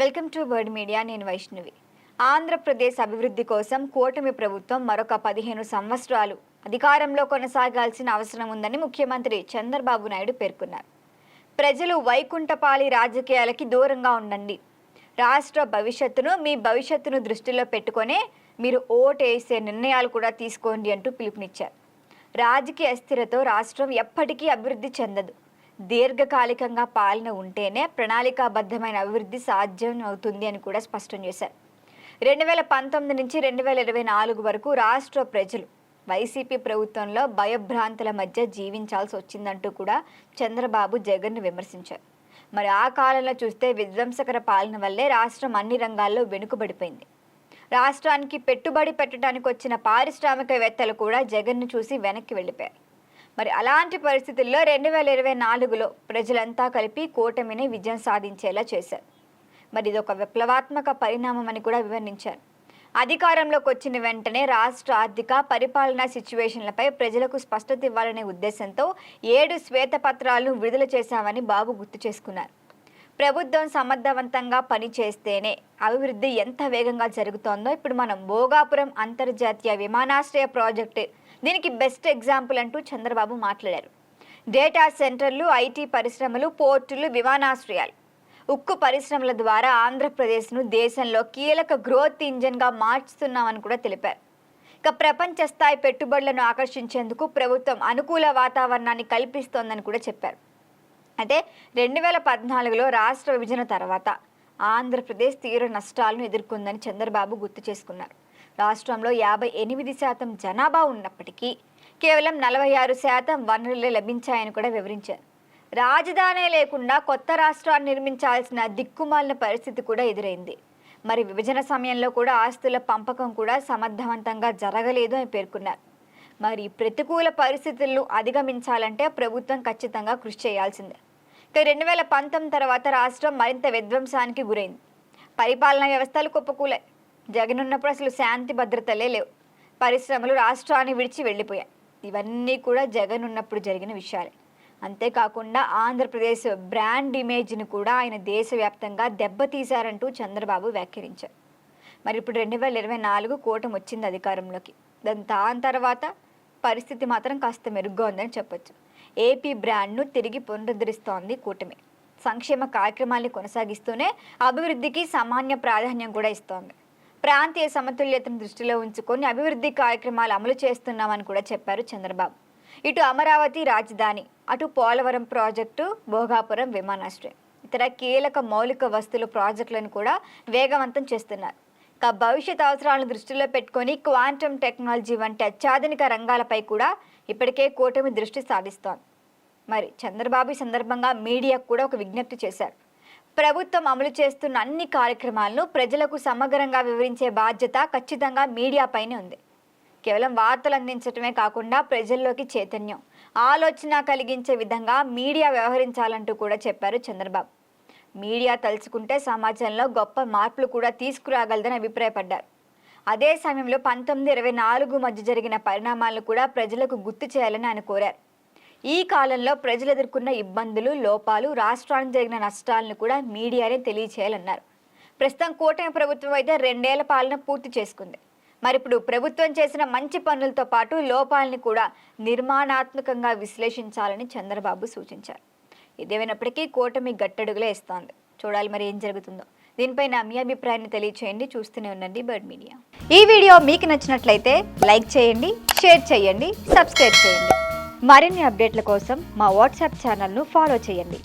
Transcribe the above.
Welcome to word media. నేను వైష్ణవి. ఆంధ్రప్రదేశ్ అభివృద్ధి కోసం కూటమి ప్రభుత్వం మరొక 15 సంవత్సరాలు అధికారంలో కొనసాగాల్సిన అవసరం ఉందని ముఖ్యమంత్రి చంద్రబాబు నాయుడు పేర్కొన్నారు. ప్రజలు వైకుంఠపాళి రాజకీయాలకి దూరంగా ఉండండి. రాష్ట్ర భవిష్యత్తును మీ భవిష్యత్తును దృష్టిలో పెట్టుకొనే మీరు ఓటేసే నిర్ణయాలు కూడా తీసుకోండి అంటూ పిలుపునిచ్చారు. రాజకీయ అస్థిరతో రాష్ట్రం ఎప్పటికీ అభివృద్ధి చెందదు. దీర్ఘకాలికంగా పాలన ఉంటేనే ప్రణాళికాబద్ధమైన అభివృద్ధి సాధ్యం అవుతుంది అని కూడా స్పష్టం చేశారు. 2019 నుంచి 2024 వరకు రాష్ట్ర ప్రజలు వైసీపీ ప్రభుత్వంలో భయభ్రాంతుల మధ్య జీవించాల్సి వచ్చిందంటూ కూడా చంద్రబాబు జగన్ను విమర్శించారు. మరి ఆ కాలంలో చూస్తే విధ్వంసకర పాలన వల్లే రాష్ట్రం అన్ని రంగాల్లో వెనుకబడిపోయింది. రాష్ట్రానికి పెట్టుబడి పెట్టడానికి వచ్చిన పారిశ్రామికవేత్తలు కూడా జగన్ను చూసి వెనక్కి వెళ్ళిపోయారు. మరి అలాంటి పరిస్థితుల్లో 2024లో ప్రజలంతా కలిపి కూటమిని విజయం సాధించేలా చేశారు. మరి ఇదొక విప్లవాత్మక పరిణామం అని కూడా వివరించారు. అధికారంలోకి వచ్చిన వెంటనే రాష్ట్ర ఆర్థిక పరిపాలనా సిచ్యువేషన్లపై ప్రజలకు స్పష్టత ఇవ్వాలనే ఉద్దేశంతో 7 శ్వేతపత్రాలను విడుదల చేశామని బాబు గుర్తు చేసుకున్నారు. ప్రభుత్వం సమర్థవంతంగా పనిచేస్తేనే అభివృద్ధి ఎంత వేగంగా జరుగుతోందో ఇప్పుడు మనం భోగాపురం అంతర్జాతీయ విమానాశ్రయ ప్రాజెక్టు దీనికి బెస్ట్ ఎగ్జాంపుల్ అంటూ చంద్రబాబు మాట్లాడారు. డేటా సెంటర్లు, ఐటీ పరిశ్రమలు, పోర్టులు, విమానాశ్రయాలు, ఉక్కు పరిశ్రమల ద్వారా ఆంధ్రప్రదేశ్ను దేశంలో కీలక గ్రోత్ ఇంజన్గా మార్చుతున్నామని కూడా తెలిపారు. ఇక ప్రపంచ స్థాయి పెట్టుబడులను ఆకర్షించేందుకు ప్రభుత్వం అనుకూల వాతావరణాన్ని కల్పిస్తోందని కూడా చెప్పారు. అయితే 2014లో రాష్ట్ర విభజన తర్వాత ఆంధ్రప్రదేశ్ తీవ్ర నష్టాలను ఎదుర్కొందని చంద్రబాబు గుర్తు చేసుకున్నారు. రాష్ట్రంలో 58% జనాభా ఉన్నప్పటికీ కేవలం 46% వనరులే లభించాయని కూడా వివరించారు. రాజధాని లేకుండా కొత్త రాష్ట్రాన్ని నిర్మించాల్సిన దిక్కుమాలిన పరిస్థితి కూడా ఎదురైంది. మరి విభజన సమయంలో కూడా ఆస్తుల పంపకం కూడా సమర్థవంతంగా జరగలేదు అని పేర్కొన్నారు. మరి ప్రతికూల పరిస్థితులను అధిగమించాలంటే ప్రభుత్వం ఖచ్చితంగా కృషి చేయాల్సిందే. ఇక 2019 తర్వాత రాష్ట్రం మరింత విధ్వంసానికి గురైంది. పరిపాలనా వ్యవస్థలు కుప్పకూలాయి. జగన్ ఉన్నప్పుడు అసలు శాంతి భద్రతలే లేవు. పరిశ్రమలు రాష్ట్రాన్ని విడిచి వెళ్ళిపోయాయి. ఇవన్నీ కూడా జగన్ ఉన్నప్పుడు జరిగిన విషయాలే. అంతేకాకుండా ఆంధ్రప్రదేశ్ బ్రాండ్ ఇమేజ్ని కూడా ఆయన దేశవ్యాప్తంగా దెబ్బతీశారంటూ చంద్రబాబు వ్యాఖ్యానించారు. మరి ఇప్పుడు 2024 కూటమి వచ్చింది అధికారంలోకి. దాని తర్వాత పరిస్థితి మాత్రం కాస్త మెరుగ్గా ఉందని చెప్పొచ్చు. ఏపీ బ్రాండ్ను తిరిగి పునరుద్ధరిస్తోంది కూటమి. సంక్షేమ కార్యక్రమాల్ని కొనసాగిస్తూనే అభివృద్ధికి సామాన్య ప్రాధాన్యం కూడా ఇస్తోంది. ప్రాంతీయ సమతుల్యతను దృష్టిలో ఉంచుకొని అభివృద్ధి కార్యక్రమాలు అమలు చేస్తున్నామని కూడా చెప్పారు చంద్రబాబు. ఇటు అమరావతి రాజధాని, అటు పోలవరం ప్రాజెక్టు, భోగాపురం విమానాశ్రయం, ఇతర కీలక మౌలిక వస్తువుల ప్రాజెక్టులను కూడా వేగవంతం చేస్తున్నారు. ఇక భవిష్యత్ అవసరాలను దృష్టిలో పెట్టుకొని క్వాంటమ్ టెక్నాలజీ వంటి అత్యాధునిక రంగాలపై కూడా ఇప్పటికే కూటమి దృష్టి సాధిస్తోంది. మరి చంద్రబాబు ఈ సందర్భంగా మీడియాకు కూడా ఒక విజ్ఞప్తి చేశారు. ప్రభుత్వం అమలు చేస్తున్న అన్ని కార్యక్రమాలను ప్రజలకు సమగ్రంగా వివరించే బాధ్యత ఖచ్చితంగా మీడియాపైనే ఉంది. కేవలం వార్తలు అందించడమే కాకుండా ప్రజల్లోకి చైతన్యం, ఆలోచన కలిగించే విధంగా మీడియా వ్యవహరించాలంటూ కూడా చెప్పారు చంద్రబాబు. మీడియా తలుచుకుంటే సమాజంలో గొప్ప మార్పులు కూడా తీసుకురాగలదని అభిప్రాయపడ్డారు. అదే సమయంలో 1924 మధ్య జరిగిన పరిణామాలను కూడా ప్రజలకు గుర్తు చేయాలని ఆయన కోరారు. ఈ కాలంలో ప్రజలు ఎదుర్కొన్న ఇబ్బందులు, లోపాలు, రాష్ట్రానికి జరిగిన నష్టాలను కూడా మీడియానే తెలియచేయాలన్నారు. ప్రస్తుతం కూటమి ప్రభుత్వం అయితే 2 ఏళ్ల పాలన పూర్తి చేసుకుంది. మరి ఇప్పుడు ప్రభుత్వం చేసిన మంచి పనులతో పాటు లోపాలని కూడా నిర్మాణాత్మకంగా విశ్లేషించాలని చంద్రబాబు సూచించారు. ఇదేమైనప్పటికీ కూటమి గట్టడుగులే ఇస్తోంది. చూడాలి మరి ఏం జరుగుతుందో. దీనిపైన మీ అభిప్రాయాన్ని తెలియచేయండి. చూస్తూనే ఉండండి బర్డ్ మీడియా. ఈ వీడియో మీకు నచ్చినట్లయితే లైక్ చేయండి, షేర్ చేయండి, సబ్స్క్రైబ్ చేయండి. మరిన్ని అప్డేట్ల కోసం మా వాట్సాప్ ఛానల్ను ఫాలో చేయండి.